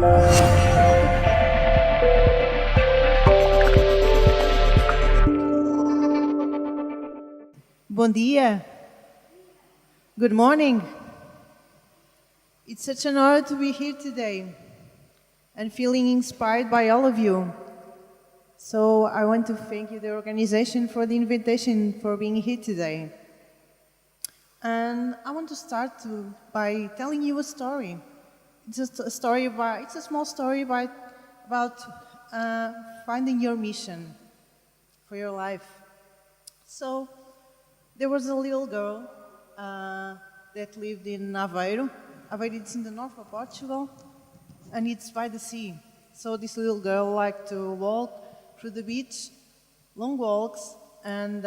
Bom dia. Good morning. It's such an honor to be here today and feeling inspired by all of you. So I want to thank you, the organization, for the invitation for being here today. And I want to start by telling you a story. It's a small story about finding your mission for your life. So there was a little girl that lived in Aveiro. Aveiro is in the north of Portugal, and it's by the sea. So this little girl liked to walk through the beach, long walks, and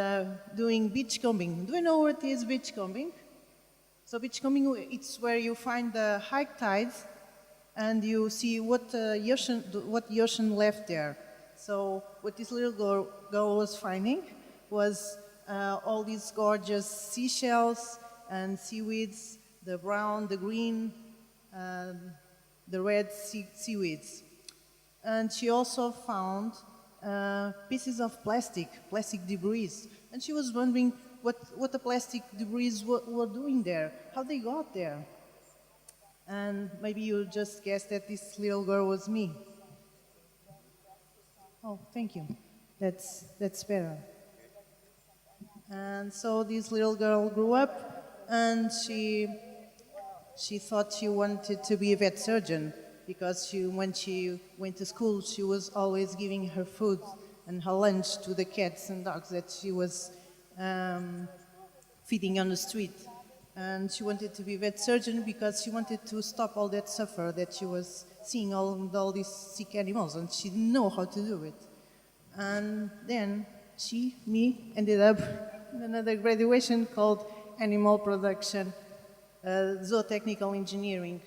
doing beach combing. Do you know what is beach combing? So beach combing, it's where you find the high tides and you see what the ocean left there. So what this little girl was finding was all these gorgeous seashells and seaweeds, the brown, the green, the red seaweeds. And she also found pieces of plastic debris. And she was wondering what the plastic debris were doing there, how they got there. And maybe you just guessed that this little girl was me. Oh, thank you. That's better. And so this little girl grew up, and she thought she wanted to be a vet surgeon, because when she went to school, she was always giving her food and her lunch to the cats and dogs that she was feeding on the street. And she wanted to be a vet surgeon because she wanted to stop all that suffer that she was seeing, all these sick animals, and she didn't know how to do it. And then me, ended up in another graduation called Animal Production, Zootechnical Engineering.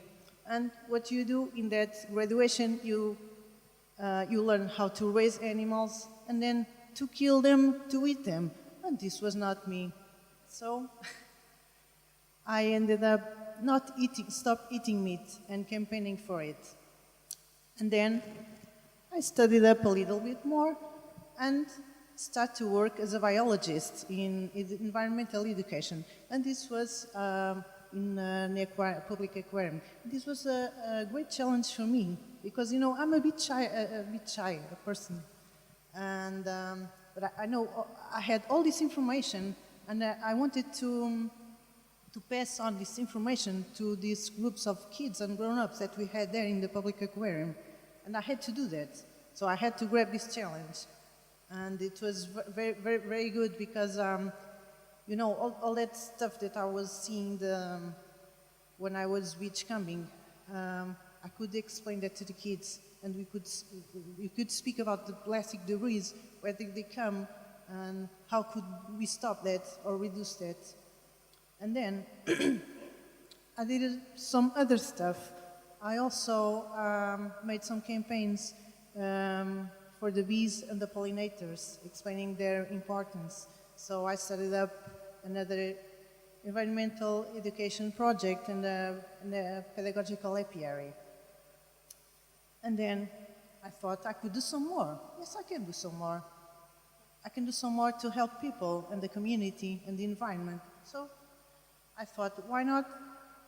And what you do in that graduation, you learn how to raise animals and then to kill them, to eat them. And this was not me. So I ended up stop eating meat and campaigning for it. And then I studied up a little bit more and started to work as a biologist in environmental education. And this was in a public aquarium. This was a great challenge for me because, I'm a bit shy person. And, but I know I had all this information, and I wanted to pass on this information to these groups of kids and grown-ups that we had there in the public aquarium. And I had to do that. So I had to grab this challenge. And it was very, very, very good because, all that stuff that I was seeing when I was beach camping, I could explain that to the kids, and we could speak about the plastic debris, where did they come, and how could we stop that or reduce that. And then I did some other stuff. I also made some campaigns for the bees and the pollinators, explaining their importance. So I started up another environmental education project in the pedagogical apiary. And then I thought I could do some more. Yes, I can do some more. I can do some more to help people and the community and the environment. So I thought, why not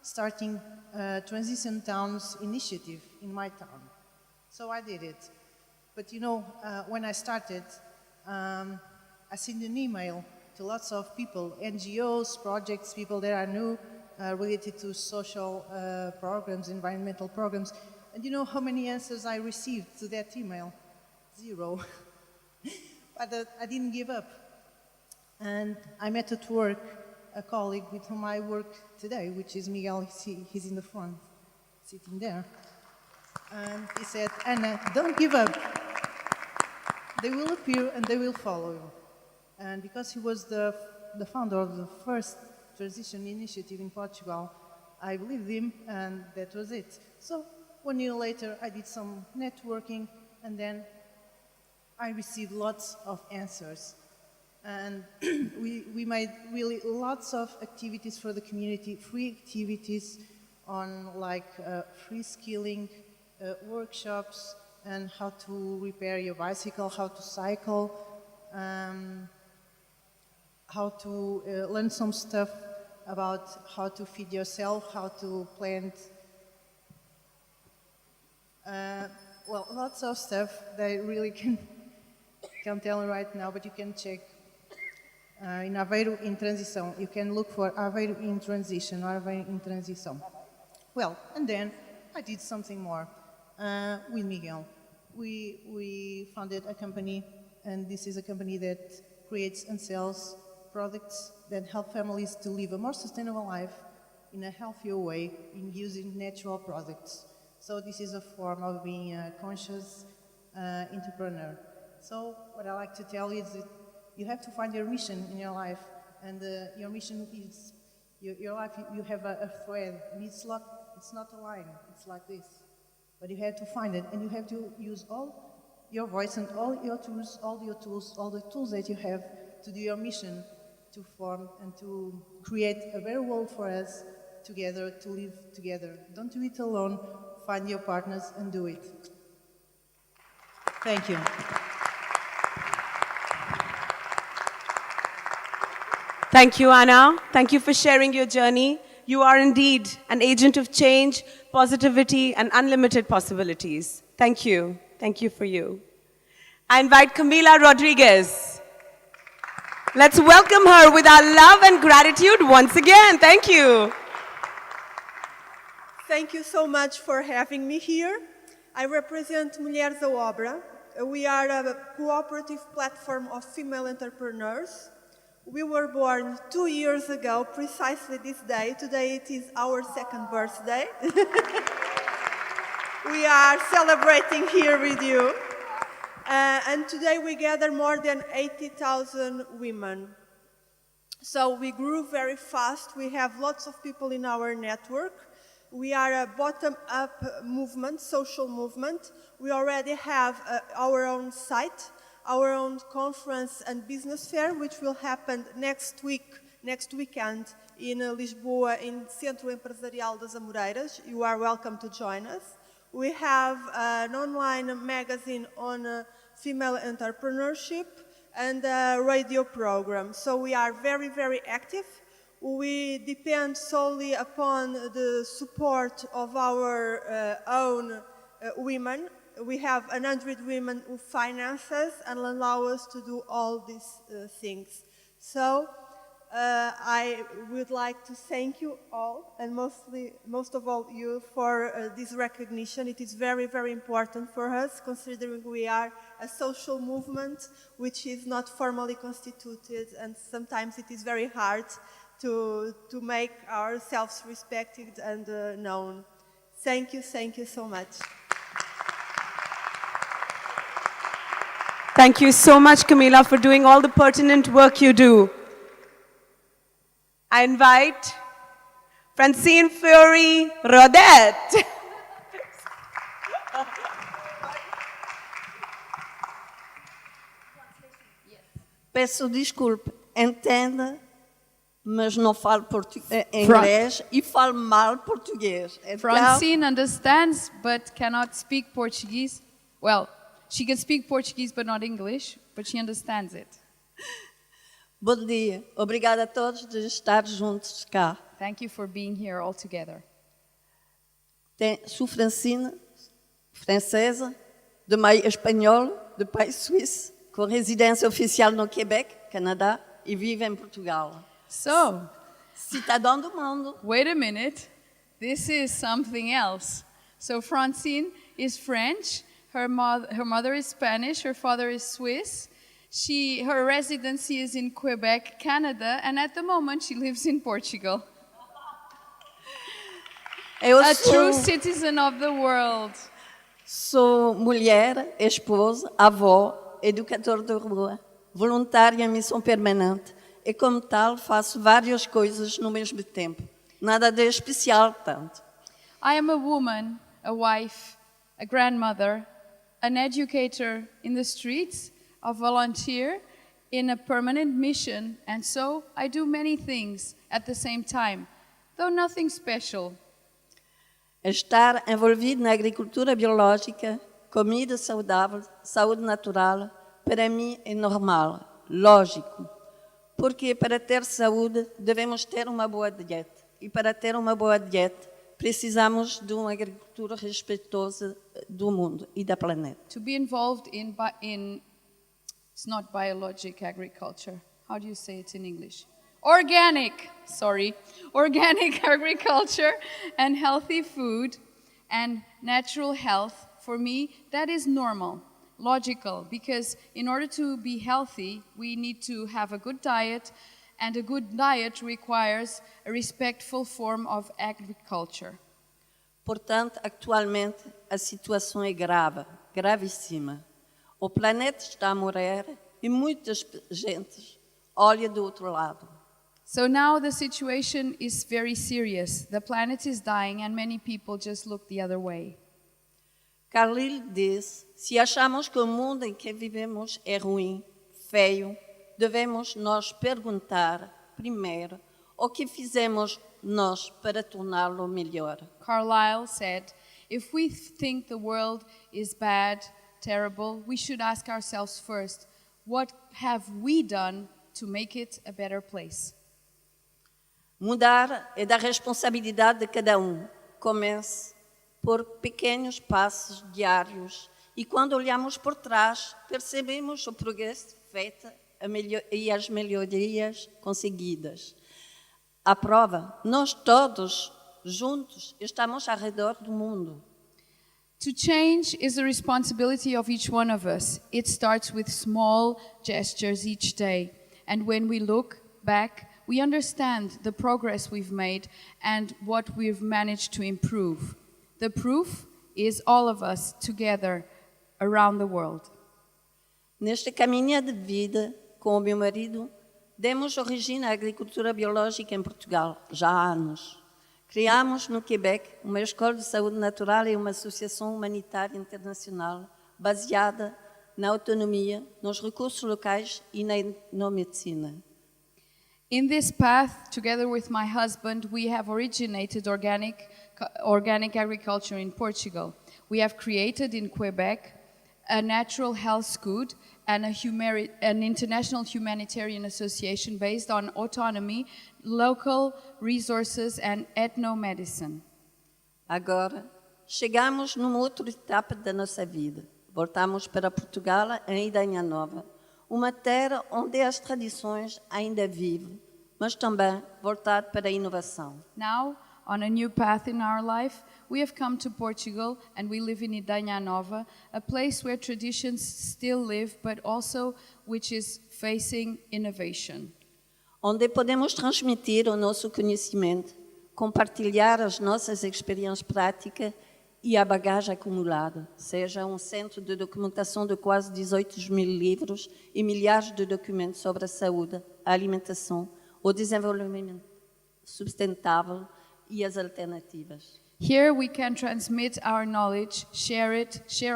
starting a Transition Towns initiative in my town? So I did it. But when I started, I sent an email to lots of people, NGOs, projects, people that I knew related to social programs, environmental programs. And you know how many answers I received to that email? 0. But I didn't give up. And I met at work a colleague with whom I work today, which is Miguel. He's in the front, sitting there. And he said, Anna, don't give up. They will appear and they will follow you. And because he was the founder of the first transition initiative in Portugal, I believed him, and that was it. So 1 year later, I did some networking, and then I received lots of answers. And we made really lots of activities for the community, free activities on like free skilling, workshops and how to repair your bicycle, how to cycle, how to learn some stuff about how to feed yourself, how to plant, well, lots of stuff that I really can't tell right now, but you can check in Aveiro in Transição. You can look for Aveiro in Transition or Aveiro in Transição. Well, and then I did something more with Miguel. We founded a company, and this is a company that creates and sells products that help families to live a more sustainable life in a healthier way in using natural products. So this is a form of being a conscious entrepreneur. So what I like to tell you is that you have to find your mission in your life, and your mission is your life. You have a thread, and it's not a line. It's like this, but you have to find it, and you have to use all your voice and all your tools, all the tools that you have to do your mission, to form and to create a better world for us together, to live together. Don't do it alone. Find your partners and do it. Thank you. Thank you, Anna. Thank you for sharing your journey. You are indeed an agent of change, positivity, and unlimited possibilities. Thank you. Thank you for you. I invite Camila Rodrigues. Let's welcome her with our love and gratitude once again. Thank you. Thank you so much for having me here. I represent Mulheres à Obra. We are a cooperative platform of female entrepreneurs. We were born 2 years ago, precisely this day. Today it is our second birthday. We are celebrating here with you. And today we gather more than 80,000 women. So we grew very fast. We have lots of people in our network. We are a bottom-up movement, social movement. We already have our own site, our own conference and business fair, which will happen next weekend in Lisboa, in Centro Empresarial das Amoreiras. You are welcome to join us. We have an online magazine on female entrepreneurship and a radio program. So we are very, very active. We depend solely upon the support of our own women. We have 100 women who finance us and allow us to do all these things. So I would like to thank you all, and most of all you, for this recognition. It is very, very important for us, considering we are a social movement which is not formally constituted, and sometimes it is very hard to make ourselves respected and known. Thank you so much. Thank you so much, Camila, for doing all the pertinent work you do. I invite Francine Rodet. Peço desculpa, entenda, mas não falo inglês e falo mal português. Então, Francine understands but cannot speak Portuguese. Well, she can speak Portuguese but not English, but she understands it. bom dia. Obrigada a todos de estar juntos cá. Thank you for being here all together. Sou Francine, francesa, de mãe espanhola, de pai suíço, com residência oficial no Quebec, Canadá, e vive em Portugal. So, Cidadão do mundo. wait a minute. This is something else. So Francine is French. Her mother is Spanish. Her father is Swiss. Her residency is in Quebec, Canada, and at the moment she lives in Portugal. A true citizen of the world. Sou mulher, esposa, avó, educador de rua, voluntária em missão permanente e, como tal, faço várias coisas no mesmo tempo. Nada de especial tanto. I am a woman, a wife, a grandmother, an educator in the streets, a volunteer in a permanent mission, and so I do many things at the same time, though nothing special. Estar envolvido na agricultura biológica, comida saudável, saúde natural, para mim é normal, lógico. Porque para ter saúde devemos ter uma boa dieta. E para ter uma boa dieta precisamos de uma agricultura respeitosa do mundo e da planeta. To be involved in it's not biologic agriculture. How do you say it in English? Organic agriculture and healthy food and natural health, for me, that is normal, logical, because in order to be healthy, we need to have a good diet, and a good diet requires a respectful form of agriculture. Portanto, atualmente, a situação é grave, gravíssima. O planeta está a morrer e muitas gente olha do outro lado. So now the situation is very serious. The planet is dying and many people just look the other way. Carlyle diz, se achamos que o mundo em que vivemos é ruim, feio, devemos nós perguntar, primeiro, o que fizemos nós para torná-lo melhor. Carlyle said, if we think the world is bad, terrible, we should ask ourselves first, what have we done to make it a better place? Mudar é da responsabilidade de cada um. Comece por pequenos passos diários e quando olhamos por trás, percebemos o progresso feito e as melhorias conseguidas. A prova, nós todos juntos estamos ao redor do mundo. To change is the responsibility of each one of us. It starts with small gestures each day. And when we look back, we understand the progress we've made and what we've managed to improve. The proof is all of us together around the world. Nesta caminhada de vida, com o meu marido, demos origem à agricultura biológica em Portugal, já há anos. Criamos no Quebec uma escola de saúde natural e uma associação humanitária internacional baseada na autonomia, nos recursos locais e na etnomedicina. In this path, together with my husband, we have originated organic agriculture in Portugal. We have created in Quebec a natural health school and an international humanitarian association based on autonomy, local resources and ethnomedicine. Agora, chegamos numa outra etapa da nossa vida. Voltamos para Portugal, em Idanha Nova, uma terra onde as tradições ainda vivem, mas também voltado para a inovação. Now, on a new path in our life, we have come to Portugal and we live in Idanha Nova, a place where traditions still live, but also which is facing innovation. Onde podemos transmitir o nosso conhecimento, compartilhar as nossas experiências práticas e a bagagem acumulada, seja um centro de documentação de quase 18 mil livros e milhares de documentos sobre a saúde, a alimentação, o desenvolvimento sustentável e as alternativas. Here we can transmit our knowledge, share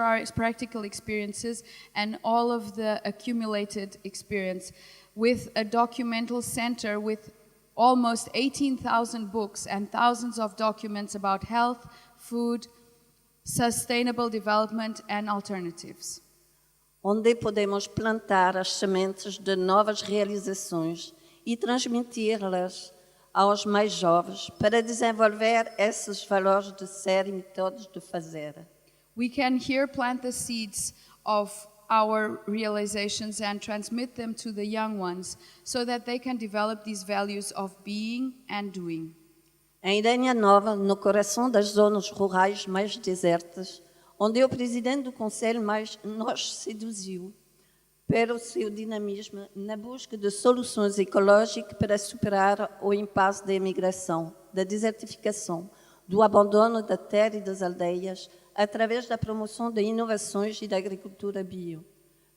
our practical experiences and all of the accumulated experience with a documental center with almost 18,000 books and thousands of documents about health, food, sustainable development and alternatives. Onde podemos plantar as sementes de novas realizações e transmiti-las aos mais jovens para desenvolver esses valores de ser e métodos de fazer. We can here plant the seeds of our realizations and transmit them to the young ones so that they can develop these values of being and doing. Em Idanha Nova, no coração das zonas rurais mais desertas, onde o presidente do Conselho mais nos seduziu pelo seu dinamismo na busca de soluções ecológicas para superar o impasse da imigração, da desertificação, do abandono da terra e das aldeias, através da promoção de inovações e da agricultura bio,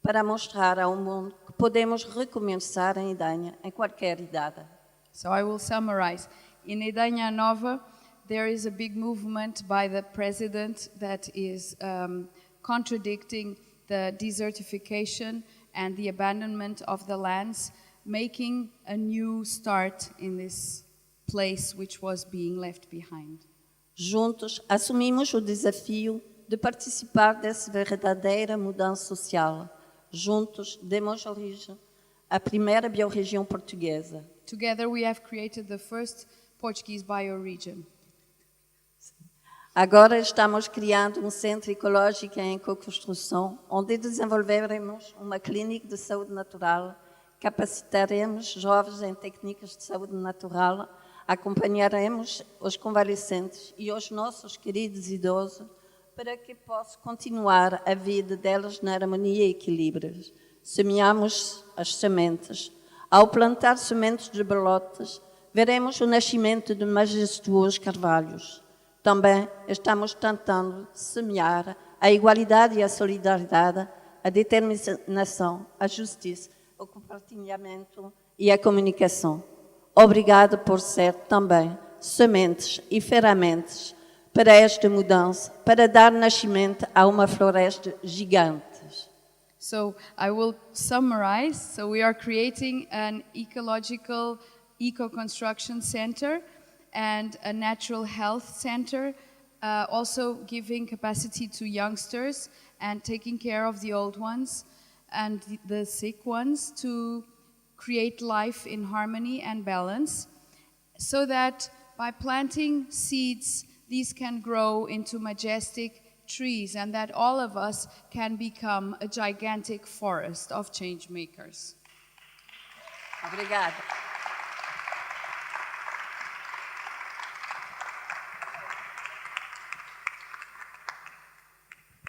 para mostrar ao mundo que podemos recomeçar em Idanha em qualquer idade. So I will summarize. In Idanha Nova, there is a big movement by the president that is contradicting the desertification and the abandonment of the lands, making a new start in this place which was being left behind. Juntos, assumimos o desafio de participar dessa verdadeira mudança social. Juntos, demos origem à primeira biorregião portuguesa. Together we have created the first Portuguese bioregion. Agora estamos criando um centro ecológico em co-construção, onde desenvolveremos uma clínica de saúde natural, capacitaremos jovens em técnicas de saúde natural, acompanharemos os convalescentes e os nossos queridos idosos para que possam continuar a vida deles na harmonia e equilíbrio. Semeamos as sementes. Ao plantar sementes de balotas, veremos o nascimento de majestuosos carvalhos. Também estamos tentando semear a igualdade e a solidariedade, a determinação, a justiça, o compartilhamento e a comunicação. Obrigado por ser também sementes e ferramentas para esta mudança, para dar nascimento a uma floresta gigante. So I will summarize. So we are creating an ecological eco-construction center and a natural health center, also giving capacity to youngsters and taking care of the old ones and the sick ones to create life in harmony and balance, so that by planting seeds, these can grow into majestic trees and that all of us can become a gigantic forest of change makers. Obrigada.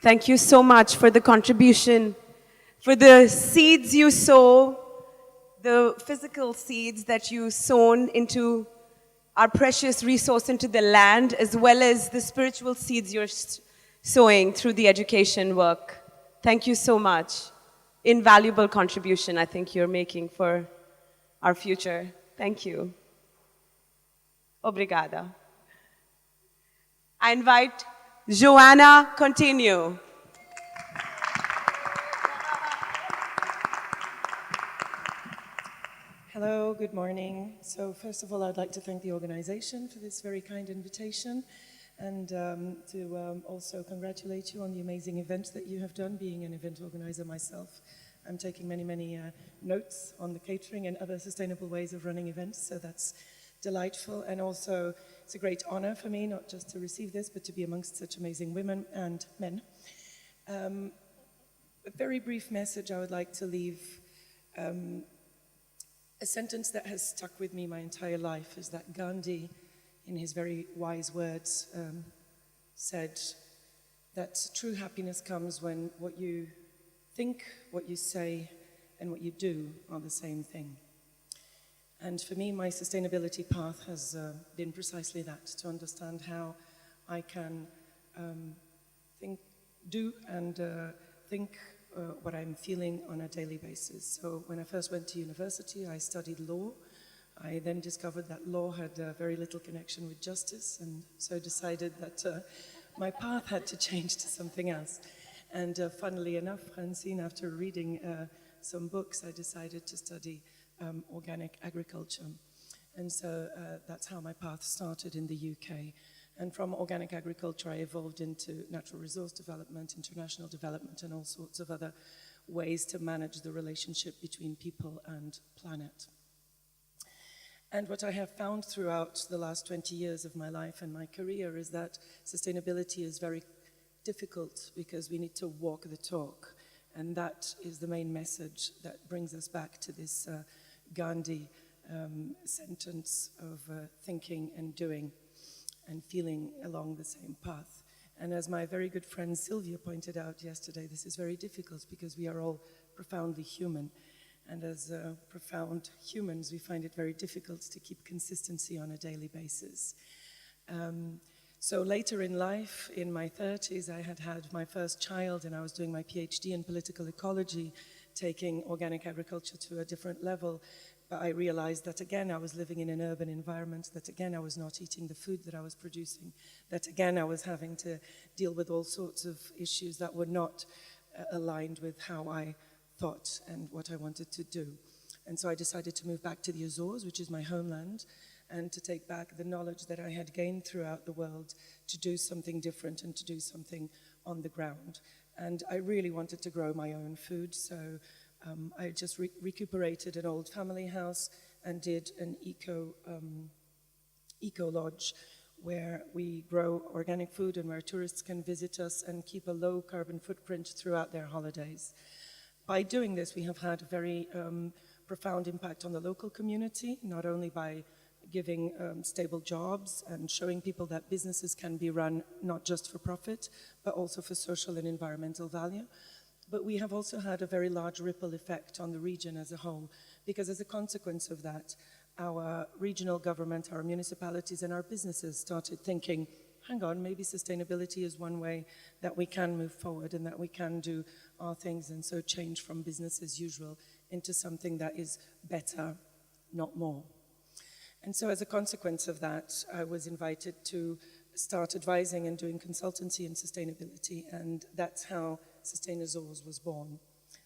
Thank you so much for the contribution, for the seeds you sow, the physical seeds that you sown into our precious resource, into the land, as well as the spiritual seeds you're sowing through the education work. Thank you so much. Invaluable contribution I think you're making for our future. Thank you. Obrigada. I invite Joana Coutinho. Hello, good morning. So first of all, I'd like to thank the organization for this very kind invitation and to also congratulate you on the amazing event that you have done, being an event organizer myself. I'm taking many notes on the catering and other sustainable ways of running events, so that's delightful. And also, it's a great honor for me, not just to receive this, but to be amongst such amazing women and men. A very brief message I would like to leave. A sentence that has stuck with me my entire life is that Gandhi, in his very wise words, said that true happiness comes when what you think, what you say, and what you do are the same thing. And for me, my sustainability path has been precisely that, to understand how I can do and think what I'm feeling on a daily basis. So when I first went to university, I studied law. I then discovered that law had very little connection with justice, and so decided that my path had to change to something else. And funnily enough, Francine, after reading some books, I decided to study organic agriculture. And so that's how my path started in the UK. And from organic agriculture, I evolved into natural resource development, international development, and all sorts of other ways to manage the relationship between people and planet. And what I have found throughout the last 20 years of my life and my career is that sustainability is very difficult because we need to walk the talk. And that is the main message that brings us back to this Gandhi sentence of thinking and doing and feeling along the same path. And as my very good friend Sylvia pointed out yesterday, this is very difficult because we are all profoundly human. And as profound humans, we find it very difficult to keep consistency on a daily basis. So later in life, in my 30s, I had my first child and I was doing my PhD in political ecology, taking organic agriculture to a different level. But I realized that again, I was living in an urban environment, that again, I was not eating the food that I was producing, that again, I was having to deal with all sorts of issues that were not aligned with how I thought and what I wanted to do. And so I decided to move back to the Azores, which is my homeland, and to take back the knowledge that I had gained throughout the world to do something different and to do something on the ground. And I really wanted to grow my own food, so I just recuperated an old family house and did an eco lodge where we grow organic food and where tourists can visit us and keep a low carbon footprint throughout their holidays. By doing this, we have had a very profound impact on the local community, not only by giving stable jobs and showing people that businesses can be run not just for profit, but also for social and environmental value. But we have also had a very large ripple effect on the region as a whole, because as a consequence of that, our regional government, our municipalities, and our businesses started thinking, hang on, maybe sustainability is one way that we can move forward and that we can do our things, and so change from business as usual into something that is better, not more. And so as a consequence of that, I was invited to start advising and doing consultancy in sustainability, and that's how Sustainazores was born.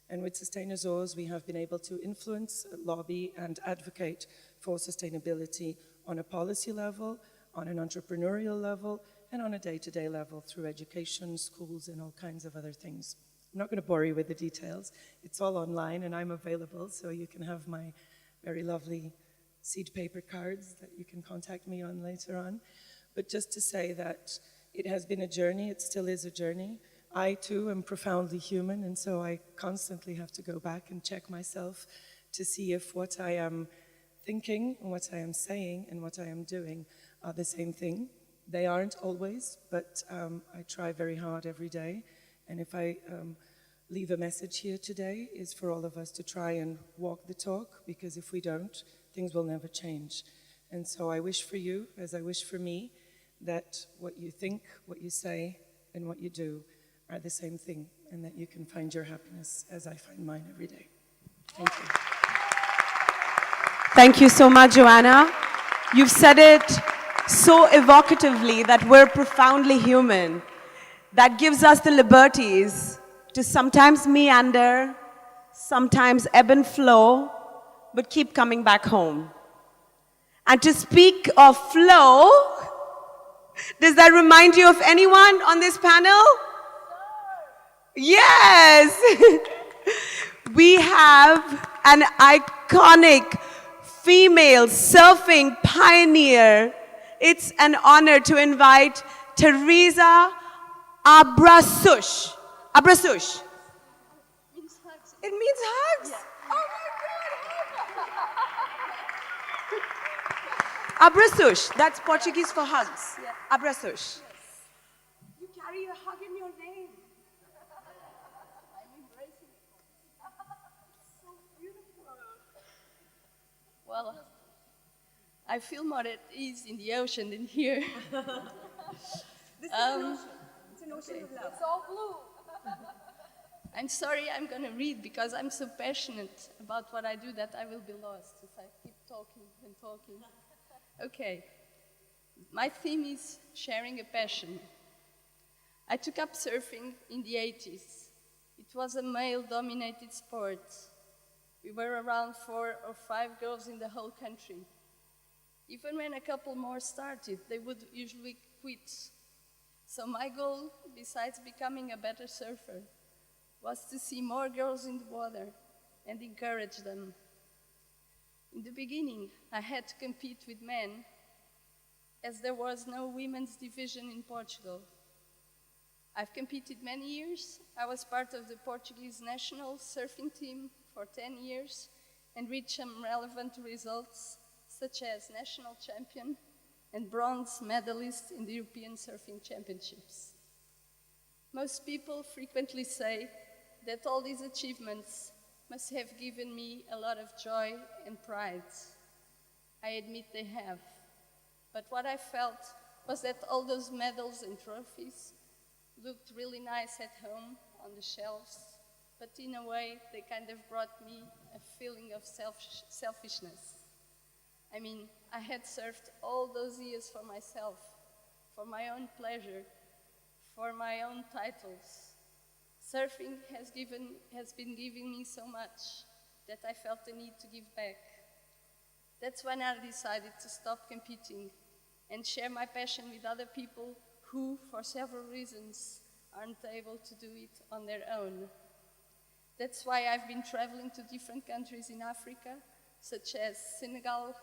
And with Sustainazores, we have been able to influence, lobby, and advocate for sustainability on a policy level, on an entrepreneurial level, and on a day-to-day level through education, schools, and all kinds of other things. I'm not going to bore you with the details. It's all online, and I'm available, so you can have my very lovely seed paper cards that you can contact me on later on. But just to say that it has been a journey, it still is a journey. I too am profoundly human, and so I constantly have to go back and check myself to see if what I am thinking, and what I am saying, and what I am doing are the same thing. They aren't always, but I try very hard every day. And if I leave a message here today, is for all of us to try and walk the talk, because if we don't, things will never change. And so I wish for you, as I wish for me, that what you think, what you say, and what you do are the same thing, and that you can find your happiness as I find mine every day. Thank you. Thank you so much, Joana. You've said it so evocatively that we're profoundly human. That gives us the liberties to sometimes meander, sometimes ebb and flow, but keep coming back home. And to speak of flow, does that remind you of anyone on this panel? Yes! We have an iconic female surfing pioneer. It's an honor to invite Teresa Abracos. Abracos. It means hugs? Yeah. Oh my God! Abracos, that's Portuguese for hugs. Yeah. Abracos. Yes. You carry a hug in your name. I'm embracing it. So beautiful. Well, I feel more at ease in the ocean than here. This is an ocean. It's an ocean of love. It's all blue. I'm sorry I'm going to read because I'm so passionate about what I do that I will be lost if I keep talking and talking. Okay. My theme is sharing a passion. I took up surfing in the 80s. It was a male-dominated sport. We were around 4 or 5 girls in the whole country. Even when a couple more started, they would usually quit. So my goal, besides becoming a better surfer, was to see more girls in the water and encourage them. In the beginning, I had to compete with men, as there was no women's division in Portugal. I've competed many years. I was part of the Portuguese national surfing team for 10 years and reached some relevant results, such as national champion and bronze medalist in the European Surfing Championships. Most people frequently say that all these achievements must have given me a lot of joy and pride. I admit they have. But what I felt was that all those medals and trophies looked really nice at home on the shelves, but in a way they kind of brought me a feeling of selfishness. I mean, I had surfed all those years for myself, for my own pleasure, for my own titles. Surfing has been giving me so much that I felt the need to give back. That's when I decided to stop competing and share my passion with other people who, for several reasons, aren't able to do it on their own. That's why I've been traveling to different countries in Africa, such as Senegal,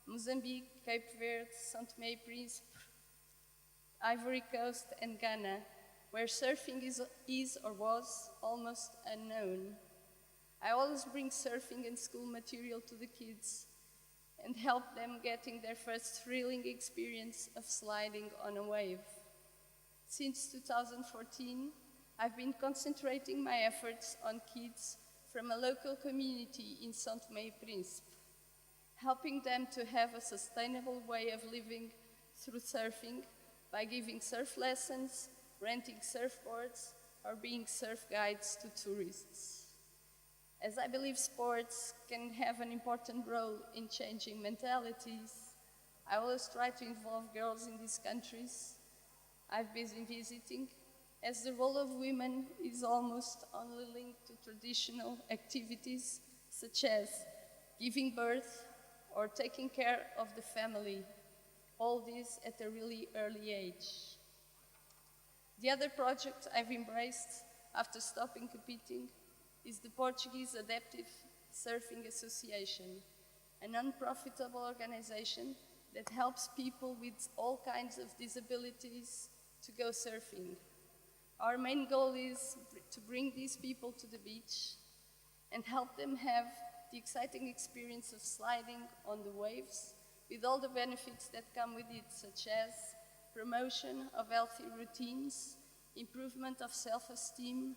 Mozambique, Cape Verde, São Tomé e Príncipe, Ivory Coast, and Ghana, where surfing is or was almost unknown. I always bring surfing and school material to the kids and help them getting their first thrilling experience of sliding on a wave. Since 2014, I've been concentrating my efforts on kids from a local community in São Tomé e Príncipe, helping them to have a sustainable way of living through surfing by giving surf lessons, renting surfboards, or being surf guides to tourists. As I believe sports can have an important role in changing mentalities, I always try to involve girls in these countries I've been visiting, as the role of women is almost only linked to traditional activities such as giving birth or taking care of the family, all this at a really early age. The other project I've embraced after stopping competing is the Portuguese Adaptive Surfing Association, a non-profitable organization that helps people with all kinds of disabilities to go surfing. Our main goal is to bring these people to the beach and help them have the exciting experience of sliding on the waves with all the benefits that come with it, such as promotion of healthy routines, improvement of self-esteem,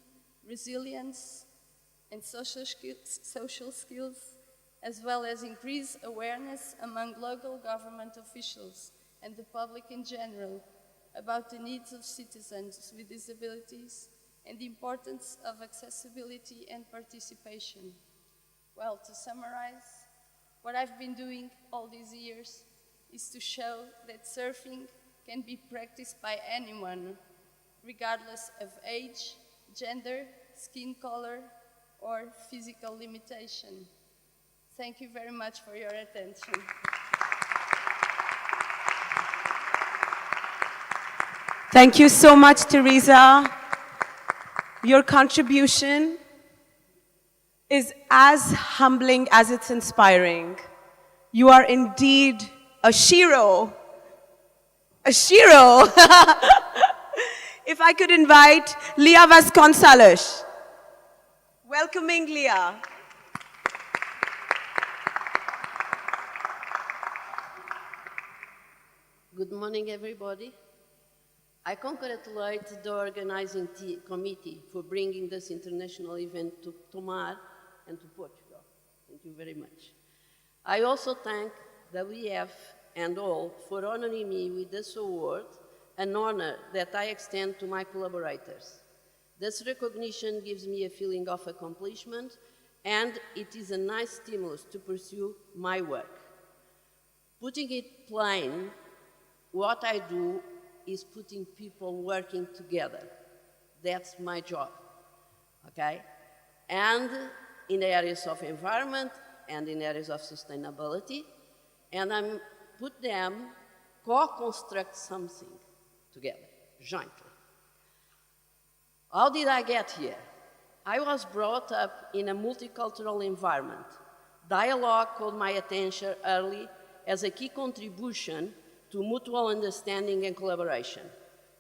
resilience, and social skills, as well as increased awareness among local government officials and the public in general about the needs of citizens with disabilities and the importance of accessibility and participation. Well, to summarize, what I've been doing all these years is to show that surfing can be practiced by anyone, regardless of age, gender, skin color, or physical limitation. Thank you very much for your attention. Thank you so much, Teresa. Your contribution is as humbling as it's inspiring. You are indeed a shiro. A shiro. If I could invite Lia Vasconcelos. Welcoming Lia. Good morning, everybody. I congratulate the organizing committee for bringing this international event to Tomar and to Portugal. Thank you very much. I also thank WF and all for honoring me with this award, an honor that I extend to my collaborators. This recognition gives me a feeling of accomplishment, and it is a nice stimulus to pursue my work. Putting it plain, what I do is putting people working together. That's my job, okay? And in the areas of environment and in areas of sustainability, and I put them co-construct something together, jointly. How did I get here? I was brought up in a multicultural environment. Dialogue caught my attention early as a key contribution to mutual understanding and collaboration.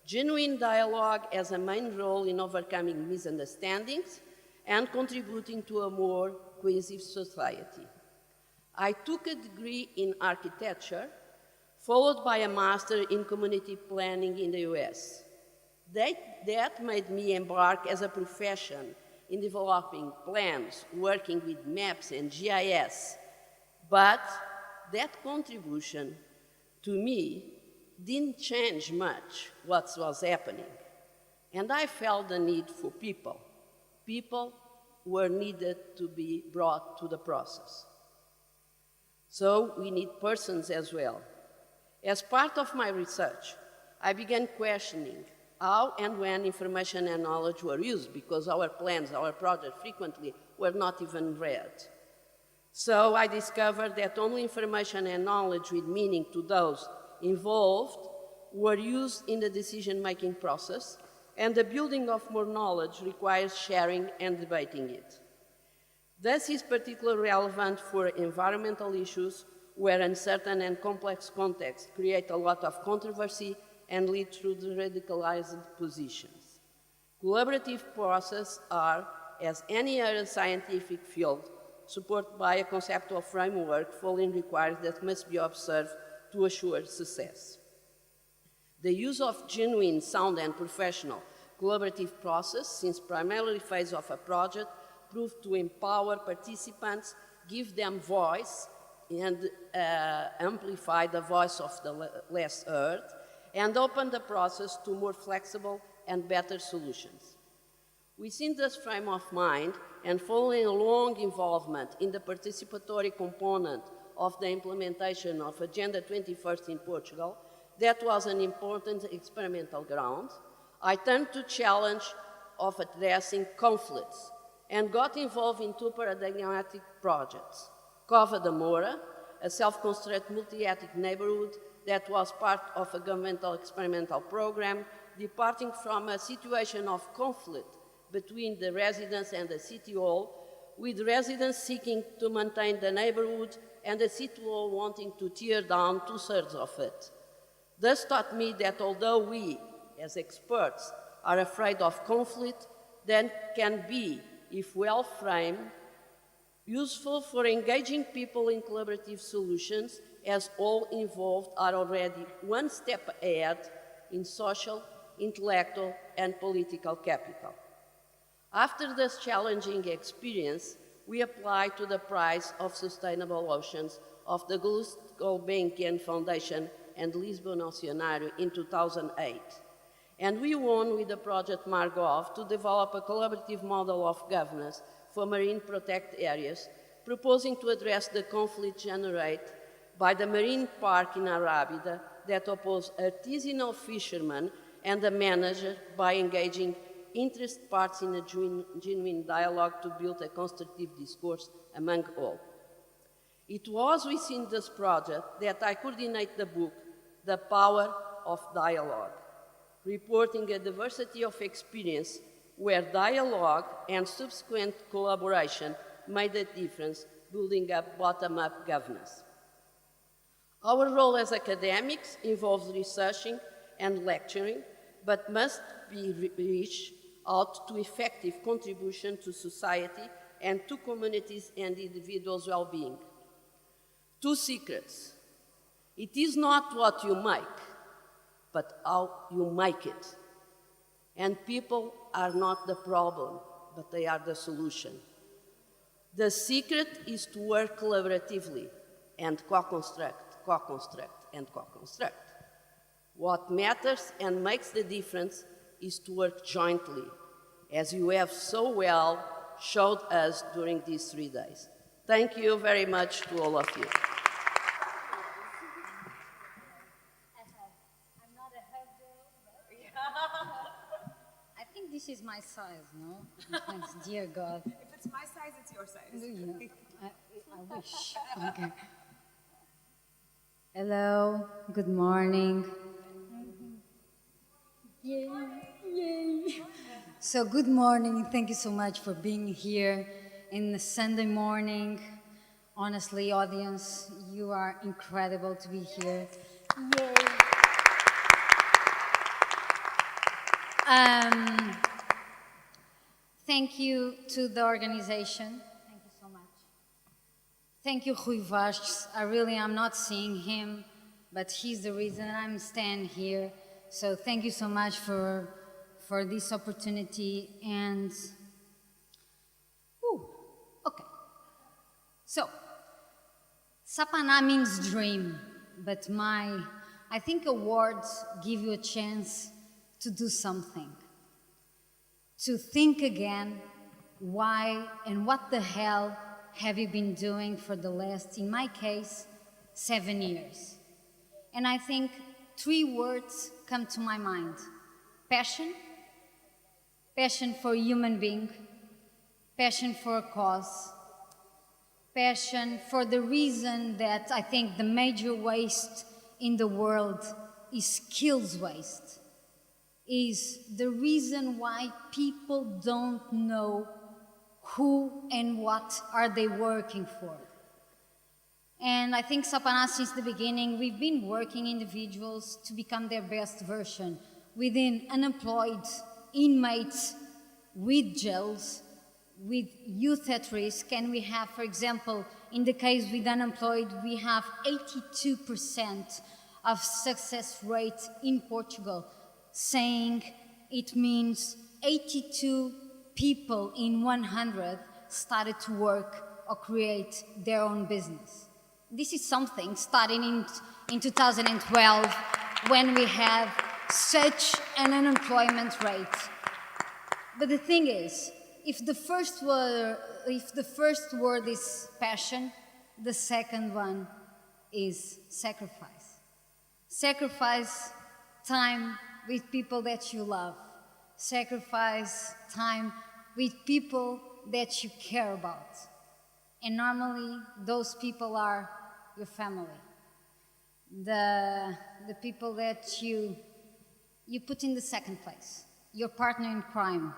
Genuine dialogue as a main role in overcoming misunderstandings and contributing to a more cohesive society. I took a degree in architecture, followed by a master in community planning in the US. That made me embark as a profession in developing plans, working with maps and GIS. But that contribution to me didn't change much what was happening. And I felt the need for people. People were needed to be brought to the process. So we need persons as well. As part of my research, I began questioning how and when information and knowledge were used, because our plans, our projects frequently were not even read. So I discovered that only information and knowledge with meaning to those involved were used in the decision-making process, and the building of more knowledge requires sharing and debating it. This is particularly relevant for environmental issues where uncertain and complex contexts create a lot of controversy and lead to radicalized positions. Collaborative processes are, as any other scientific field, supported by a conceptual framework fully required that must be observed to assure success. The use of genuine, sound, and professional collaborative process since primarily phase of a project proved to empower participants, give them voice, and amplify the voice of the less heard, and open the process to more flexible and better solutions. Within this frame of mind, and following a long involvement in the participatory component of the implementation of Agenda 21st in Portugal, that was an important experimental ground, I turned to challenge of addressing conflicts and got involved in two paradigmatic projects. Cova da Moura, a self-constructed multi-ethnic neighborhood that was part of a governmental experimental program, departing from a situation of conflict between the residents and the city hall, with residents seeking to maintain the neighborhood and the city hall wanting to tear down two-thirds of it. This taught me that although we, as experts, are afraid of conflict, then can be, if well framed, useful for engaging people in collaborative solutions, as all involved are already one step ahead in social, intellectual, and political capital. After this challenging experience, we applied to the prize of Sustainable Oceans of the Gulbenkian Foundation and Lisbon Oceanário in 2008. And we won with the project Margov to develop a collaborative model of governance for marine protected areas, proposing to address the conflict generated by the marine park in Arrábida that oppose artisanal fishermen and the manager by engaging interested parts in a genuine dialogue to build a constructive discourse among all. It was within this project that I coordinate the book, The Power of Dialogue, reporting a diversity of experience where dialogue and subsequent collaboration made a difference, building up bottom-up governance. Our role as academics involves researching and lecturing, but must be reached out to effective contribution to society and to communities and individuals' well-being. Two secrets. It is not what you make, but how you make it. And people are not the problem, but they are the solution. The secret is to work collaboratively and co-construct, and co-construct. What matters and makes the difference is to work jointly, as you have so well showed us during these 3 days. Thank you very much to all of you. I think this is my size, no? Thanks, dear God. If it's my size, it's your size. I wish. Okay. Hello, good morning. Yay, yay. So good morning, thank you so much for being here in the Sunday morning. Honestly, audience, you are incredible to be here. Yay. Thank you to the organization. Thank you so much. Thank you, Rui Vasques. I'm not seeing him, but he's the reason I'm standing here. So thank you so much for this opportunity. And, okay. So, Sapana means dream, but I think awards give you a chance to do something. To think again, why and what the hell have you been doing for the last, in my case, 7 years? And I think 3 words come to my mind. Passion, passion for a human being, passion for a cause, Passion for the reason that I think the major waste in the world is skills waste, is the reason why people don't know who and what are they working for. And I think Sapana, since the beginning, we've been working individuals to become their best version within unemployed inmates with jails, with youth at risk. And we have, for example, in the case with unemployed, we have 82% of success rate in Portugal, saying it means 82 people in 100 started to work or create their own business. This is something starting in 2012 when we have such an unemployment rate. But the thing is, if the first word is passion, the second one is sacrifice. Sacrifice time with people that you love. Sacrifice time with people that you care about. And normally, those people are your family. The people that you put in the second place. Your partner in crime,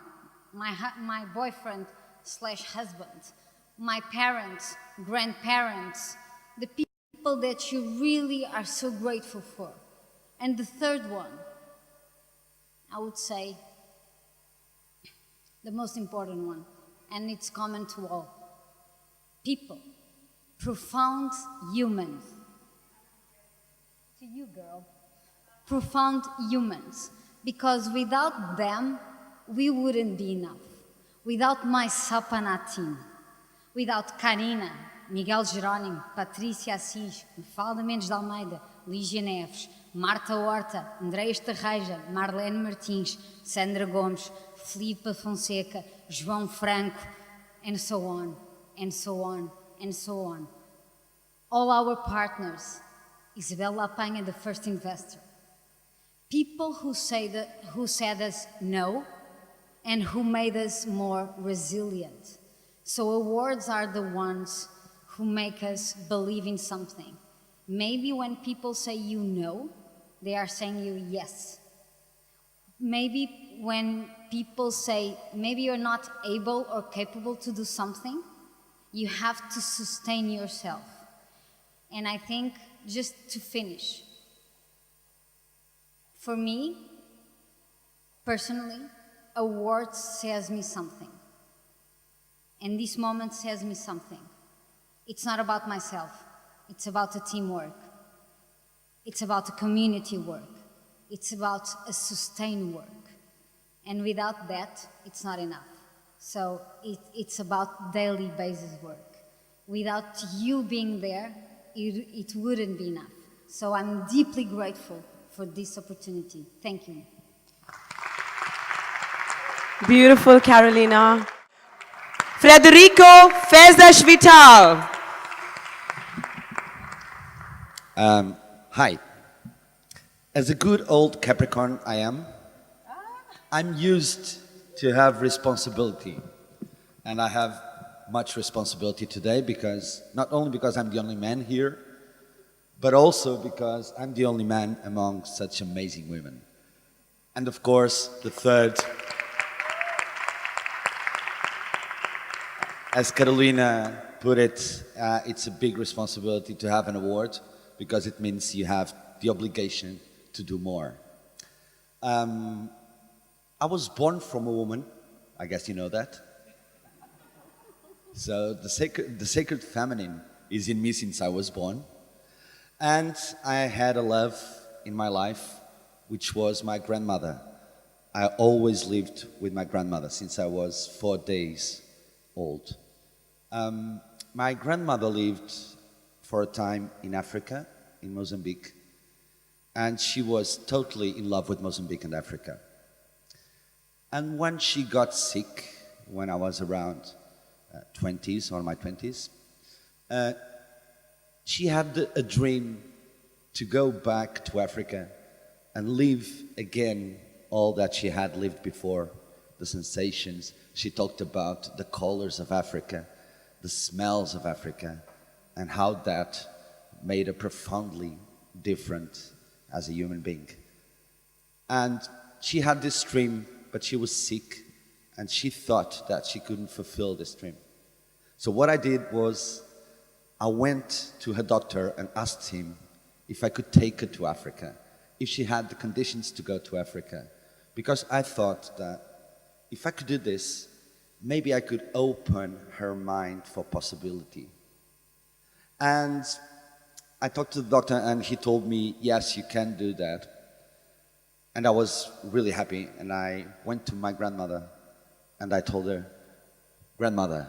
my boyfriend / husband, my parents, grandparents, the people that you really are so grateful for. And the third one, I would say, the most important one, and it's common to all. People, profound humans. To you, girl. Profound humans, because without them, we wouldn't be enough. Without my Sapana team, without Karina, Miguel Jerónimo, Patrícia Assis, Mafalda Mendes de Almeida, Lígia Neves, Marta Horta, Andréia Estarreja, Marlene Martins, Sandra Gomes, Filipe Fonseca, João Franco, and so on, and so on, and so on. All our partners, Isabel Lapanha, the first investor. People who said us no and who made us more resilient. So awards are the ones who make us believe in something. Maybe when people say you no, they are saying you yes. Maybe when people say maybe you're not able or capable to do something, you have to sustain yourself. And I think, just to finish, for me, personally, awards says me something. And this moment says me something. It's not about myself. It's about a teamwork. It's about a community work. It's about a sustained work. And without that, it's not enough. So it's about daily basis work. Without you being there, it wouldn't be enough. So I'm deeply grateful for this opportunity. Thank you. Beautiful, Carolina. Frederico Fezas Vital. Hi. As a good old Capricorn I am, I'm used to have responsibility. And I have much responsibility today because, not only because I'm the only man here, but also because I'm the only man among such amazing women. And of course, the third, as Carolina put it, it's a big responsibility to have an award because it means you have the obligation to do more. I was born from a woman, I guess you know that. So the sacred feminine is in me since I was born. And I had a love in my life, which was my grandmother. I always lived with my grandmother since I was 4 days old. My grandmother lived for a time in Africa, in Mozambique, and she was totally in love with Mozambique and Africa. And when she got sick, when I was around 20s or my 20s, she had a dream to go back to Africa and live again all that she had lived before, the sensations. She talked about the colors of Africa, the smells of Africa, and how that made her profoundly different as a human being. And she had this dream, but she was sick, and she thought that she couldn't fulfill this dream. So what I did was, I went to her doctor and asked him if I could take her to Africa, if she had the conditions to go to Africa. Because I thought that if I could do this, maybe I could open her mind for possibility. And I talked to the doctor and he told me, yes, you can do that. And I was really happy, and I went to my grandmother and I told her, "Grandmother,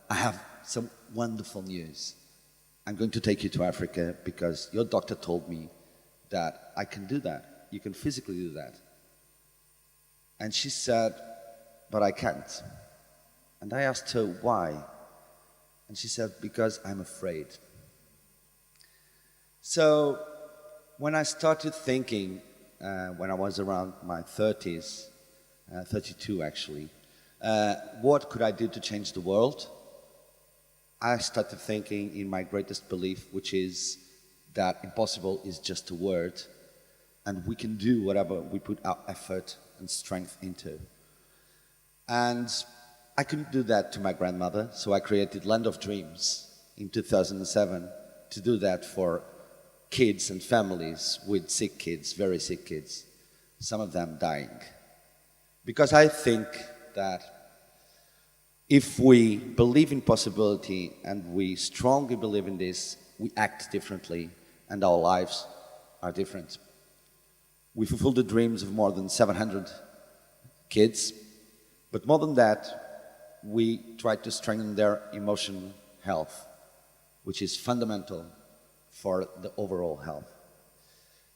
I have some wonderful news. I'm going to take you to Africa because your doctor told me that I can do that. You can physically do that." And she said, "But I can't." And I asked her why. And she said, "Because I'm afraid." So when I started thinking, when I was around my 30s, 32 actually, what could I do to change the world? I started thinking in my greatest belief, which is that impossible is just a word, and we can do whatever we put our effort and strength into. And I couldn't do that to my grandmother, so I created Land of Dreams in 2007 to do that for kids and families with sick kids, very sick kids, some of them dying. Because I think that if we believe in possibility and we strongly believe in this, we act differently and our lives are different. We fulfill the dreams of more than 700 kids, but more than that, we try to strengthen their emotional health, which is fundamental for the overall health.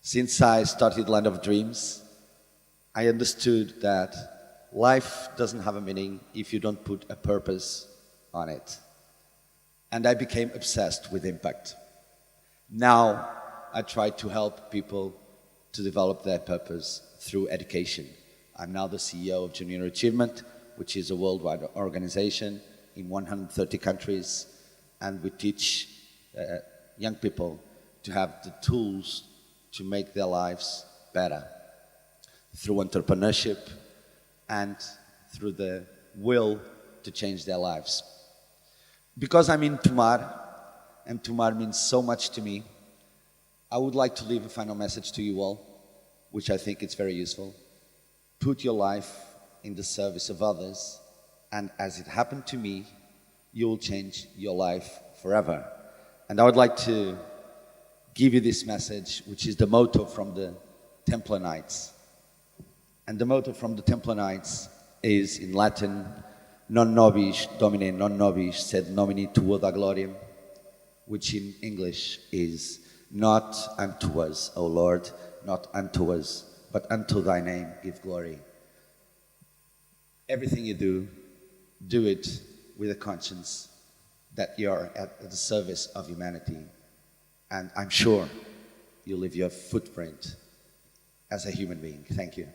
Since I started Land of Dreams, I understood that life doesn't have a meaning if you don't put a purpose on it. And I became obsessed with impact. Now I try to help people to develop their purpose through education. I'm now the CEO of Junior Achievement, which is a worldwide organization in 130 countries, and we teach young people to have the tools to make their lives better through entrepreneurship and through the will to change their lives. Because I'm in Tomar, and Tomar means so much to me, I would like to leave a final message to you all, which I think is very useful. Put your life in the service of others, and as it happened to me, you will change your life forever. And I would like to give you this message, which is the motto from the Templar Knights. And the motto from the Templar Knights is in Latin, "Non nobis Domine, non nobis, sed nomini tuo da gloriam," which in English is, "Not unto us, O Lord, not unto us, but unto thy name give glory." Everything you do, do it with a conscience that you're at the service of humanity. And I'm sure you'll leave your footprint as a human being. Thank you.